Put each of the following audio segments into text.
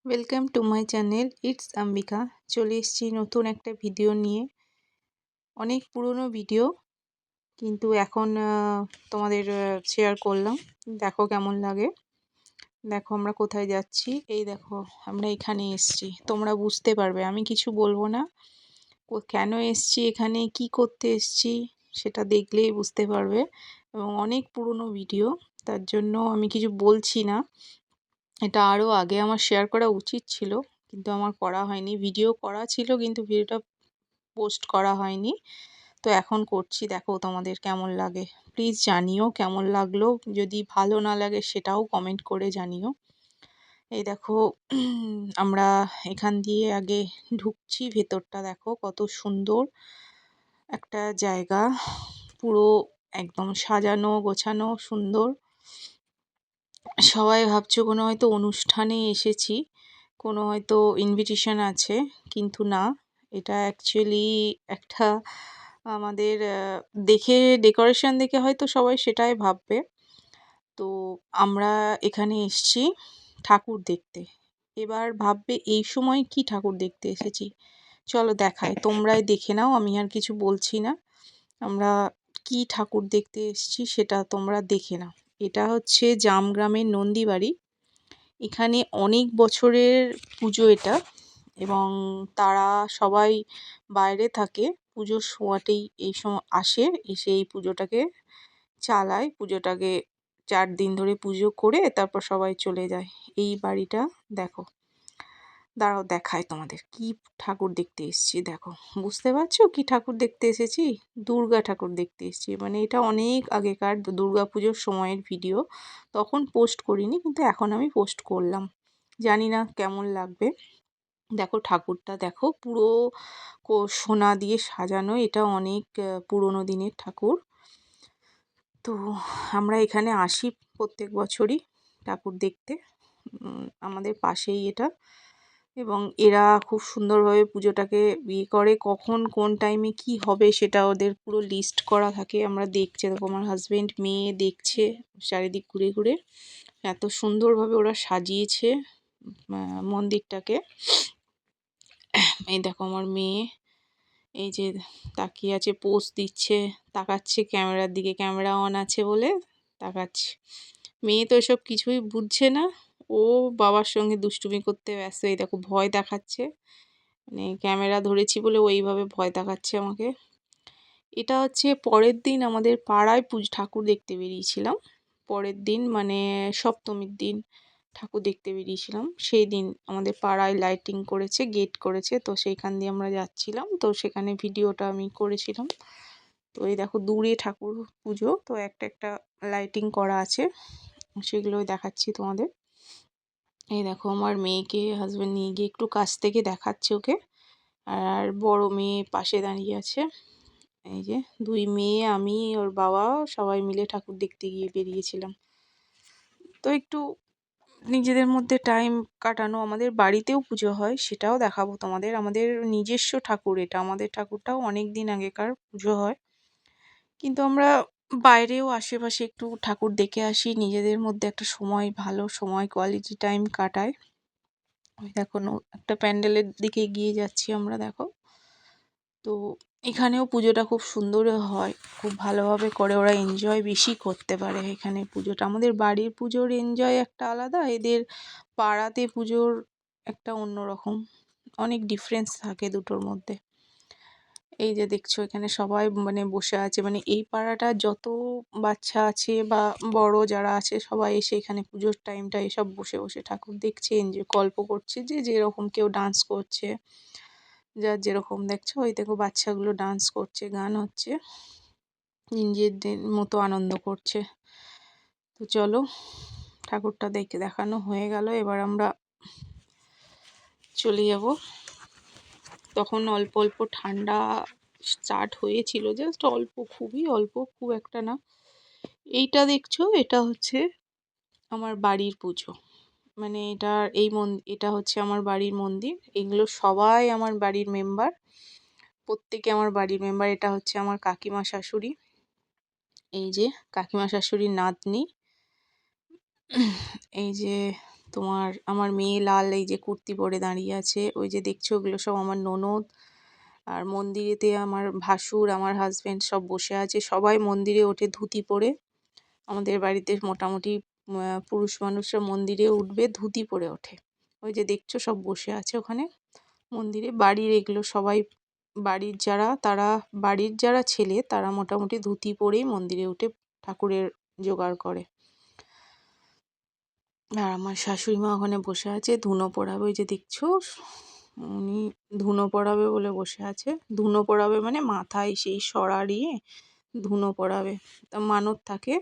Welcome to my channel it's Ambika. চলে এসেছি নতুন একটা ভিডিও নিয়ে। অনেক পুরনো ভিডিও, কিন্তু এখন তোমাদের শেয়ার করলাম। দেখো কেমন লাগে। দেখো আমরা কোথায় যাচ্ছি। এই দেখো আমরা এখানে এসেছি, তোমরা বুঝতে পারবে, আমি কিছু বলবো না। কেন এসেছি, এখানে কি করতে এসেছি সেটা দেখলেই বুঝতে পারবে। এবং অনেক পুরনো ভিডিও, তার জন্য আমি কিছু বলছি না। এটা আরও আগে আমার শেয়ার করা উচিত ছিল, কিন্তু আমার করা হয়নি। ভিডিও করা ছিল কিন্তু ভিডিওটা পোস্ট করা হয়নি, তো এখন করছি। দেখো তোমাদের কেমন লাগে প্লিজ জানিও, কেমন লাগলো। যদি ভালো না লাগে সেটাও কমেন্ট করে জানিও। এই দেখো আমরা এখান দিয়ে আগে ঢুকছি। ভেতরটা দেখো কত সুন্দর একটা জায়গা, পুরো একদম সাজানো গোছানো সুন্দর। সবাই ভাবছো কোনো হয়তো অনুষ্ঠানে এসেছি, কোনো হয়তো ইনভিটেশন আছে, কিন্তু না, এটা অ্যাকচুয়ালি একটা আমাদের দেখে ডেকোরেশন দেখে হয়তো সবাই সেটাই ভাববে। তো আমরা এখানে এসেছি ঠাকুর দেখতে। এবার ভাববে এই সময় কি ঠাকুর দেখতে এসেছি। চলো দেখাই, তোমরাই দেখে নাও, আমি আর কিছু বলছি না। আমরা কি ঠাকুর দেখতে এসেছি সেটা তোমরা দেখে নাও। এটা হচ্ছে জামগ্রামের নন্দীবাড়ি। এখানে অনেক বছরের পুজো এটা, এবং তারা সবাই বাইরে থাকে। পুজোর সময়তেই এই সময় আসে, এসে এই পুজোটাকে চালায়। পুজোটাকে 4 দিন ধরে পুজো করে তারপর সবাই চলে যায়। এই বাড়িটা দেখো, দাঁড়াও দেখায় তোমাদের কি ঠাকুর দেখতে এসেছি। দেখো বুঝতে পারছো কি ঠাকুর দেখতে এসেছি? দুর্গা ঠাকুর দেখতে এসেছি। মানে এটা অনেক আগেকার দুর্গা পুজোর সময়ের ভিডিও, তখন পোস্ট করিনি, কিন্তু এখন আমি পোস্ট করলাম। জানি না কেমন লাগবে। দেখো ঠাকুরটা দেখো, পুরো সোনা দিয়ে সাজানো। এটা অনেক পুরনো দিনের ঠাকুর। তো আমরা এখানে আসি প্রত্যেক বছরই ঠাকুর দেখতে। আমাদের পাশেই এটা, এবং এরা খুব সুন্দরভাবে পুজোটাকে করে। কখন কোন টাইমে কি হবে সেটা ওদের পুরো লিস্ট করা থাকে। আমরা দেখছি, দেখো আমার হাজবেন্ড মেয়ে দেখছে চারিদিক ঘুরে ঘুরে। এত সুন্দরভাবে ওরা সাজিয়েছে মন্দিরটাকে। এই দেখো আমার মেয়ে, এই যে তাকিয়ে আছে, পোজ দিচ্ছে, তাকাচ্ছে ক্যামেরার দিকে, ক্যামেরা অন আছে বলে তাকাচ্ছে। মেয়ে তো এসব কিছুই বুঝছে না, ও বাবার সঙ্গে দুষ্টুমি করতে ব্যস্ত। এই দেখো ভয় দেখাচ্ছে, মানে ক্যামেরা ধরেছি বলে ওইভাবে ভয় দেখাচ্ছে আমাকে। এটা হচ্ছে পরের দিন আমাদের পাড়ায় ঠাকুর দেখতে বেরিয়েছিলাম। পরের দিন মানে সপ্তমীর দিন ঠাকুর দেখতে বেরিয়েছিলাম। সেই দিন আমাদের পাড়ায় লাইটিং করেছে, গেট করেছে, তো সেইখান দিয়ে আমরা যাচ্ছিলাম, তো সেখানে ভিডিওটা আমি করেছিলাম। তো এই দেখো দূরে ঠাকুর পুজো, তো একটা একটা লাইটিং করা আছে, সেগুলোই দেখাচ্ছি তোমাদের। এই দেখো আমার মেয়েকে হাজব্যান্ড নিয়ে গিয়ে একটু কাছ থেকে দেখাচ্ছে ওকে, আর বড় মেয়ে পাশে দাঁড়িয়ে আছে। এই যে 2 মেয়ে, আমি, ওর বাবা সবাই মিলে ঠাকুর দেখতে গিয়ে বেরিয়েছিলাম। তো একটু নিজেদের মধ্যে টাইম কাটানো। আমাদের বাড়িতেও পুজো হয়, সেটাও দেখাবো তোমাদের। আমাদের নিজস্ব ঠাকুর এটা, আমাদের ঠাকুরটাও অনেক দিন আগেকার পুজো হয়, কিন্তু আমরা বাইরেও আশেপাশে একটু ঠাকুর দেখে আসি। নিজেদের মধ্যে একটা সময়, ভালো সময়, কোয়ালিটি টাইম কাটায়। ওই দেখো একটা প্যান্ডেলের দিকে এগিয়ে যাচ্ছি আমরা, দেখো। তো এখানেও পুজোটা খুব সুন্দর হয়, খুব ভালোভাবে করে, ওরা এনজয় বেশি করতে পারে এখানে পুজোটা। আমাদের বাড়ির পুজোর এনজয় একটা আলাদা, এদের পাড়াতে পুজোর একটা অন্যরকম, অনেক ডিফারেন্স থাকে দুটোর মধ্যে। এই যে দেখছো এখানে সবাই মানে বসে আছে, মানে এই পাড়াটা যত বাচ্চা আছে বা বড় যারা আছে সবাই এসে এখানে পুজোর টাইমটা এসব বসে বসে ঠাকুর দেখছে, এনজয় গল্প করছে, যে যেরকম কেউ ডান্স করছে, যার যেরকম। দেখছো ওই দেখো বাচ্চাগুলো ডান্স করছে, গান হচ্ছে, নিজেদের মতো আনন্দ করছে। তো চলো ঠাকুরটা দেখানো হয়ে গেল, এবার আমরা চলে যাব। তখন অল্প অল্প ঠান্ডা স্টার্ট হয়েছিল, জাস্ট অল্প, খুবই অল্প, খুব একটা না। এইটা দেখছো, এটা হচ্ছে আমার বাড়ির পুজো। মানে এটা হচ্ছে আমার বাড়ির মন্দির। এগুলো সবাই আমার বাড়ির মেম্বার, প্রত্যেকে আমার বাড়ির মেম্বার। এটা হচ্ছে আমার কাকিমা শাশুড়ি, এই যে কাকিমা শাশুড়ির নাতনি। এই যে তোমার আমার মেয়ে লাল এই যে কুর্তি পরে দাঁড়িয়ে আছে, ওই যে দেখছো ওগুলো সব আমার ননদ। আর মন্দিরেতে আমার ভাসুর, আমার হাজবেন্ড সব বসে আছে, সবাই মন্দিরে ওঠে ধুতি পরে। আমাদের বাড়িতে মোটামুটি পুরুষ মানুষরা মন্দিরে উঠবে ধুতি পরে ওঠে। ওই যে দেখছো সব বসে আছে ওখানে মন্দিরে। বাড়ির এগুলো সবাই, বাড়ির যারা ছেলে তারা মোটামুটি ধুতি পরেই মন্দিরে উঠে ঠাকুরের জোগাড় করে। আর আমার শাশুড়ি মা ওখানে বসে আছে, ধুনো পড়াবে। ওই যে দেখছো উনি ধুনো পড়াবে বলে বসে আছে। ধুনো পড়াবে মানে মাথায় সেই সরা দিয়ে ধুনো পড়াবে, তা মানত থাকে।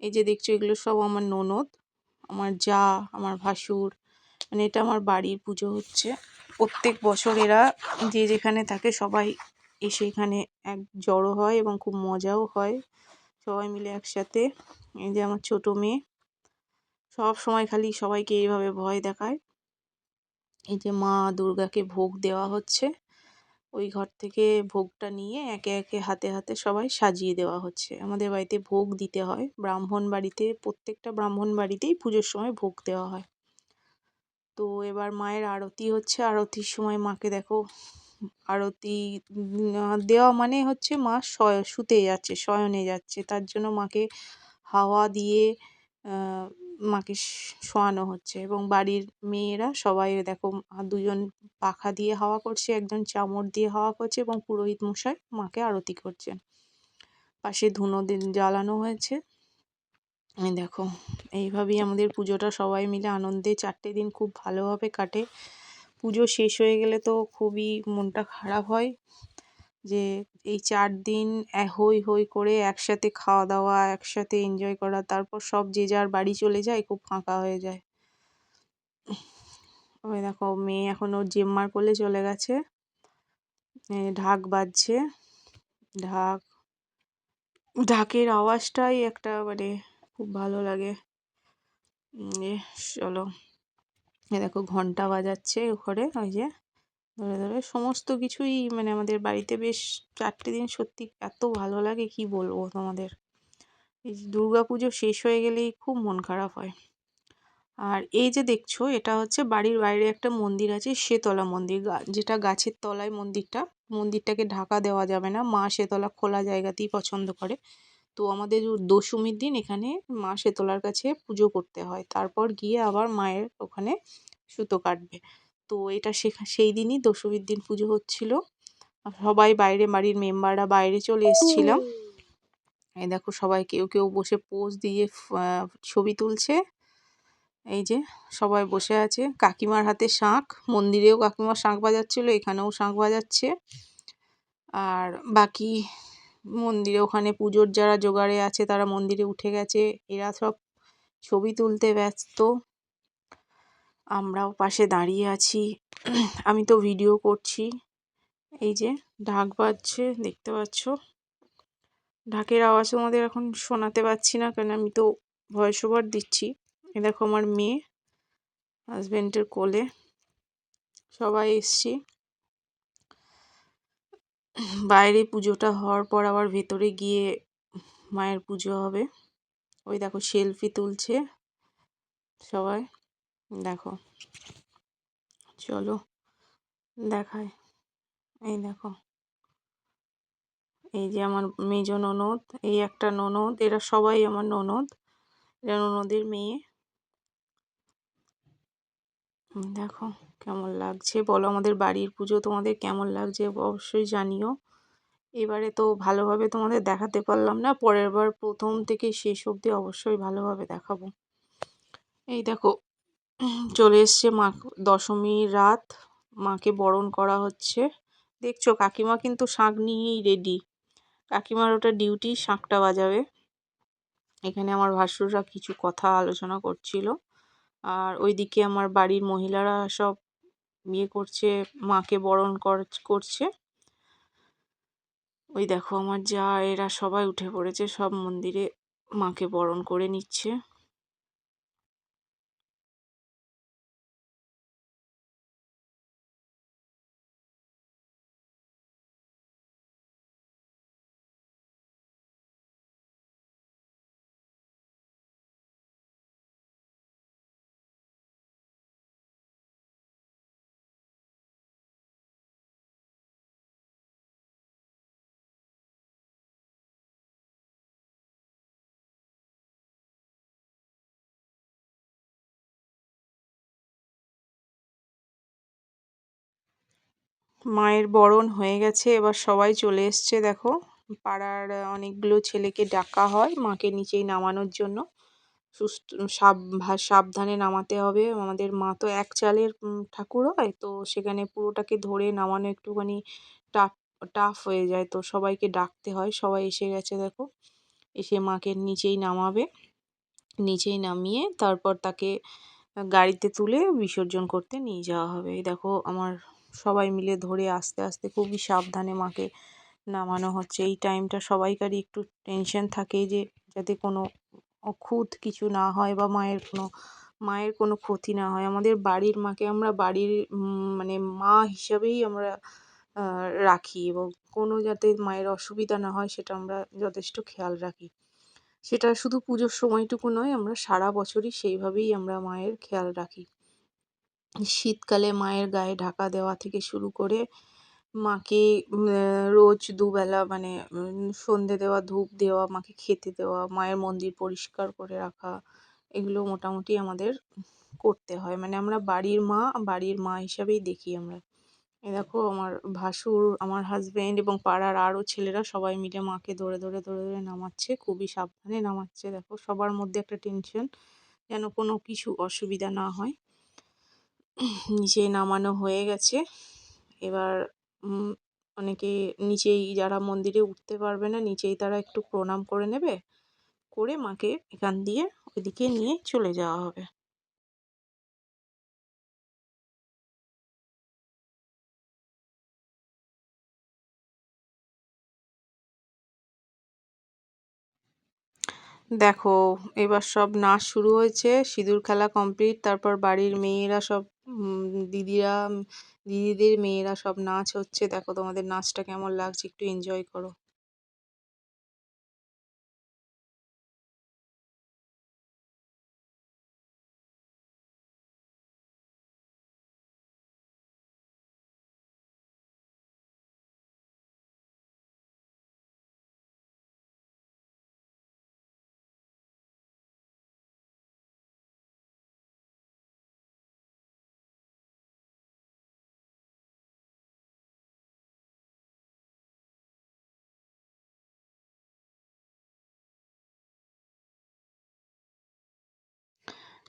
এই যে দেখছো এগুলো সব আমার ননদ, আমার জা, আমার ভাসুর, মানে এটা আমার বাড়ির পুজো হচ্ছে। প্রত্যেক বছর এরা যে যেখানে থাকে সবাই এসে এখানে এক জড়ো হয় এবং খুব মজাও হয় সবাই মিলে একসাথে। এই যে আমার ছোট মেয়ে সব সময় খালি সবাইকে এইভাবে ভয় দেখায়। এই যে মা দুর্গাকে ভোগ দেওয়া হচ্ছে, ওই ঘর থেকে ভোগটা নিয়ে একে একে হাতে হাতে সবাই সাজিয়ে দেওয়া হচ্ছে। আমাদের বাড়িতে ভোগ দিতে হয়, ব্রাহ্মণ বাড়িতে, প্রত্যেকটা ব্রাহ্মণ বাড়িতেই পুজোর সময় ভোগ দেওয়া হয়। তো এবার মায়ের আরতি হচ্ছে, আরতির সময় মাকে দেখো আরতি দেওয়া মানে হচ্ছে মা শুতে যাচ্ছে, শয়নে যাচ্ছে, তার জন্য মাকে হাওয়া দিয়ে মাকে শোয়ানো হচ্ছে। এবং বাড়ির মেয়েরা সবাই দেখো দুজন পাখা দিয়ে হাওয়া করছে, একজন চামর দিয়ে হাওয়া করছে এবং পুরোহিত মশাই মাকে আরতি করছেন। পাশে ধুনো জ্বালানো হয়েছে। এই দেখো এইভাবেই আমাদের পুজোটা সবাই মিলে আনন্দে 4টে দিন খুব ভালোভাবে কাটে। পুজো শেষ হয়ে গেলে তো খুবই মনটা খারাপ হয় যে এই 4 দিন হই হই করে একসাথে খাওয়া দাওয়া, একসাথে এনজয় করা, তারপর সব যে যার বাড়ি চলে যায়, খুব ফাঁকা হয়ে যায়। ওই দেখো মেয়ে এখন ওর জেম্মার কোলে চলে গেছে, ঢাক বাজছে। ঢাকের আওয়াজটাই একটা মানে খুব ভালো লাগে। চলো দেখো ঘন্টা বাজাচ্ছে ওখানে, ওই যে ধরে ধরে সমস্ত কিছুই, মানে আমাদের বাড়িতে বেশ 4টে দিন সত্যি এত ভালো লাগে কি বলবো তোমাদের। এই দুর্গা পুজো শেষ হয়ে গেলেই খুব মন খারাপ হয়। আর এই যে দেখছো এটা হচ্ছে বাড়ির বাইরে একটা মন্দির আছে, শেতলা মন্দির, যেটা গাছের তলায় মন্দিরটাকে ঢাকা দেওয়া যাবে না, মা শেতলা খোলা জায়গাতেই পছন্দ করে। তো আমাদের দশমীর দিন এখানে মা শেতলার কাছে পুজো করতে হয়, তারপর গিয়ে আবার মায়ের ওখানে সুতো কাটবে। তো এটা সেই দিনই দশমীর দিন পুজো হচ্ছিল। সবাই বাইরে, বাড়ির মেম্বাররা বাইরে চলে এসেছিলাম। এই দেখো সবাই কেউ কেউ বসে পোজ দিয়ে ছবি তুলছে। এই যে সবাই বসে আছে, কাকিমার হাতে শাঁখ, মন্দিরেও কাকিমা শাঁখ বাজাচ্ছিল, এখানেও শাঁখ বাজাচ্ছে। আর বাকি মন্দিরে ওখানে পুজোর যারা জোগাড়ে আছে তারা মন্দিরে উঠে গেছে, এরা সব ছবি তুলতে ব্যস্ত, আমরাও পাশে দাঁড়িয়ে আছি। আমি তো ভিডিও করছি। এই যে ঢাক বাজছে দেখতে পাচ্ছ, ঢাকের আওয়াজ তোমাদের এখন শোনাতে পারছি না কারণ আমি তো ভয়েস ওভার দিচ্ছি। এ দেখো আমার মেয়ে হাজবেন্ডের কোলে সবাই এসছি। বাইরে পুজোটা হওয়ার পর আবার ভেতরে গিয়ে মায়ের পুজো হবে। ওই দেখো সেলফি তুলছে সবাই, দেখো চলো দেখায়। এই দেখো এই যে আমার মেজ ননদ, এই একটা ননদ, এরা সবাই আমার ননদ, এরা ননদের মেয়ে। দেখো কেমন লাগছে বলো, আমাদের বাড়ির পুজো তোমাদের কেমন লাগছে অবশ্যই জানিও। এবারে তো ভালোভাবে তোমাদের দেখাতে পারলাম না, পরের বার প্রথম থেকে শেষ অবধি অবশ্যই ভালোভাবে দেখাবো। এই দেখো চলে এসছে মা, দশমীর রাত, মাকে বরণ করা হচ্ছে। দেখছো কাকিমা কিন্তু শাঁখ নিয়েই রেডি, কাকিমার ওটা ডিউটি, শাঁখটা বাজাবে। এখানে আমার ভাসুররা কিছু কথা আলোচনা করছিল, আর ওইদিকে আমার বাড়ির মহিলারা সব করছে, মাকে বরণ করছে। ওই দেখো আমার যা, এরা সবাই উঠে পড়েছে, সব মন্দিরে মাকে বরণ করে নিচ্ছে। মায়ের বরণ হয়ে গেছে, এবার সবাই চলে এসছে দেখো। পাড়ার অনেকগুলো ছেলেকে ডাকা হয় মাকে নিচেই নামানোর জন্য। সুস্থ সাবধানে নামাতে হবে, আমাদের মা তো এক চালের ঠাকুর হয়, তো সেখানে পুরোটাকে ধরে নামানো একটুখানি টাফ টাফ হয়ে যায়, তো সবাইকে ডাকতে হয়। সবাই এসে গেছে দেখো, এসে মাকে নিচেই নামাবে। নিচেই নামিয়ে তারপর তাকে গাড়িতে তুলে বিসর্জন করতে নিয়ে যাওয়া হবে। এই দেখো আমার সবাই মিলে ধরে আস্তে আস্তে খুবই সাবধানে মাকে নামানো হচ্ছে। এই টাইমটা সবাইকারই একটু টেনশন থাকে যে যাতে কোনো অখুঁত কিছু না হয় বা মায়ের কোনো ক্ষতি না হয়। আমাদের বাড়ির মাকে আমরা বাড়ির মানে মা হিসাবেই আমরা রাখি, এবং কোনো যাতে মায়ের অসুবিধা না হয় সেটা আমরা যথেষ্ট খেয়াল রাখি। সেটা শুধু পুজোর সময়টুকু নয়, আমরা সারা বছরই সেইভাবেই আমরা মায়ের খেয়াল রাখি। শীতকালে মায়ের গায়ে ঢাকা দেওয়া থেকে শুরু করে মাকে রোজ দুবেলা মানে সন্ধে দেওয়া, ধূপ দেওয়া, মাকে খেতে দেওয়া, মায়ের মন্দির পরিষ্কার করে রাখা, এগুলো মোটামুটি আমাদের করতে হয়। মানে আমরা বাড়ির মা হিসাবেই দেখি আমরা। এই দেখো আমার ভাসুর, আমার হাজবেন্ড এবং পাড়ার আরও ছেলেরা সবাই মিলে মাকে ধরে ধরে ধরে ধরে নামাচ্ছে, খুবই সাবধানে নামাচ্ছে। দেখো সবার মধ্যে একটা টেনশন যেন কোনো কিছু অসুবিধা না হয়। নিচে নামানো হয়ে গেছে, এবার অনেকে নিচেই, যারা মন্দিরে উঠতে পারবে না নিচেই তারা একটু প্রণাম করে নেবে, করে মাকে এখান দিয়ে ওইদিকে নিয়ে চলে যাওয়া হবে। দেখো এবার সব নাচ শুরু হয়েছে, সিঁদুর খেলা কমপ্লিট, তারপর বাড়ির মেয়েরা সব দিদিদের মেয়েরা সব নাচ হচ্ছে। দেখো তোমাদের নাচটা কেমন লাগছে, একটু এনজয় করো।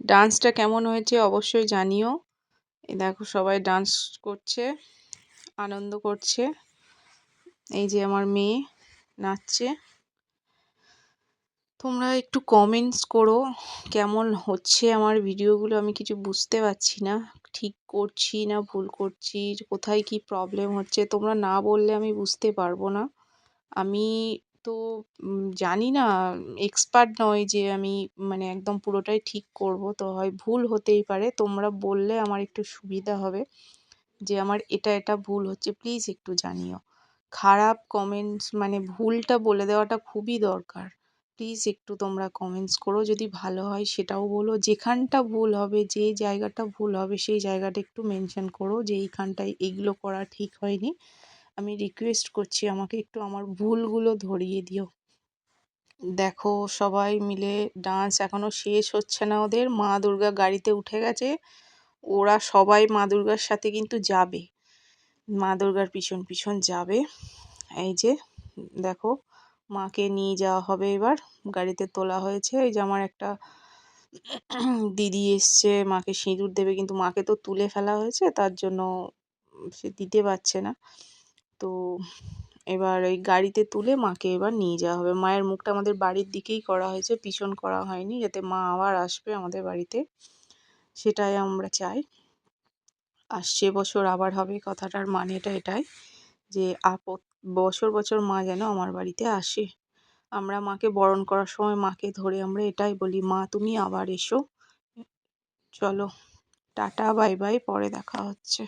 ডান্সটা কেমন হয়েছে অবশ্যই জানিও। এই দেখো সবাই ডান্স করছে, আনন্দ করছে। এই যে আমার মেয়ে নাচছে। তোমরা একটু কমেন্টস করো কেমন হচ্ছে আমার ভিডিওগুলো, আমি কিছু বুঝতে পারছি না, ঠিক করছি না ভুল করছি, কোথায় কি প্রবলেম হচ্ছে তোমরা না বললে আমি বুঝতে পারবো না। আমি তো জানি না, এক্সপার্ট নয় যে আমি মানে একদম পুরোটাই ঠিক করব, তো হয় ভুল হতেই পারে। তোমরা বললে আমার একটু সুবিধা হবে যে আমার এটা এটা ভুল হচ্ছে, প্লিজ একটু জানিও। খারাপ কমেন্টস মানে ভুলটা বলে দেওয়াটা খুবই দরকার। প্লিজ একটু তোমরা কমেন্টস করো, যদি ভালো হয় সেটাও বলো, যেখানটা ভুল হবে যে জায়গাটা ভুল হবে সেই জায়গাটা একটু মেনশন করো যে এইখানটায় এগুলো করা ঠিক হয়নি। আমি রিকোয়েস্ট করছি আমাকে একটু আমার ভুলগুলো ধরিয়ে দিও। দেখো সবাই মিলে ডান্স এখনো শেষ হচ্ছে না ওদের, মা দুর্গা গাড়িতে উঠে গেছে, ওরা সবাই মা দুর্গার সাথে কিন্তু যাবে, মা দুর্গার পিছন পিছন যাবে। এই যে দেখো মাকে নিয়ে যাওয়া হবে, এবার গাড়িতে তোলা হয়েছে। এই যে আমার একটা দিদি এসছে মাকে সিঁদুর দেবে, কিন্তু মাকে তো তুলে ফেলা হয়েছে তার জন্য সে দিতে পারছে না। তো এবার ওই গাড়িতে তুলে মাকে এবার নিয়ে যাওয়া হবে। মায়ের মুখটা আমাদের বাড়ির দিকেই করা হয়েছে, পিছন করা হয়নি, যাতে মা আবার আসবে আমাদের বাড়িতে, সেটাই আমরা চাই। আসছে বছর আবার হবে, কথাটার মানেটা এটাই যে বছর বছর মা যেন আমার বাড়িতে আসে। আমরা মাকে বরণ করার সময় মাকে ধরে আমরা এটাই বলি, মা তুমি আবার এসো। চলো টাটা বাই বাই, পরে দেখা হচ্ছে।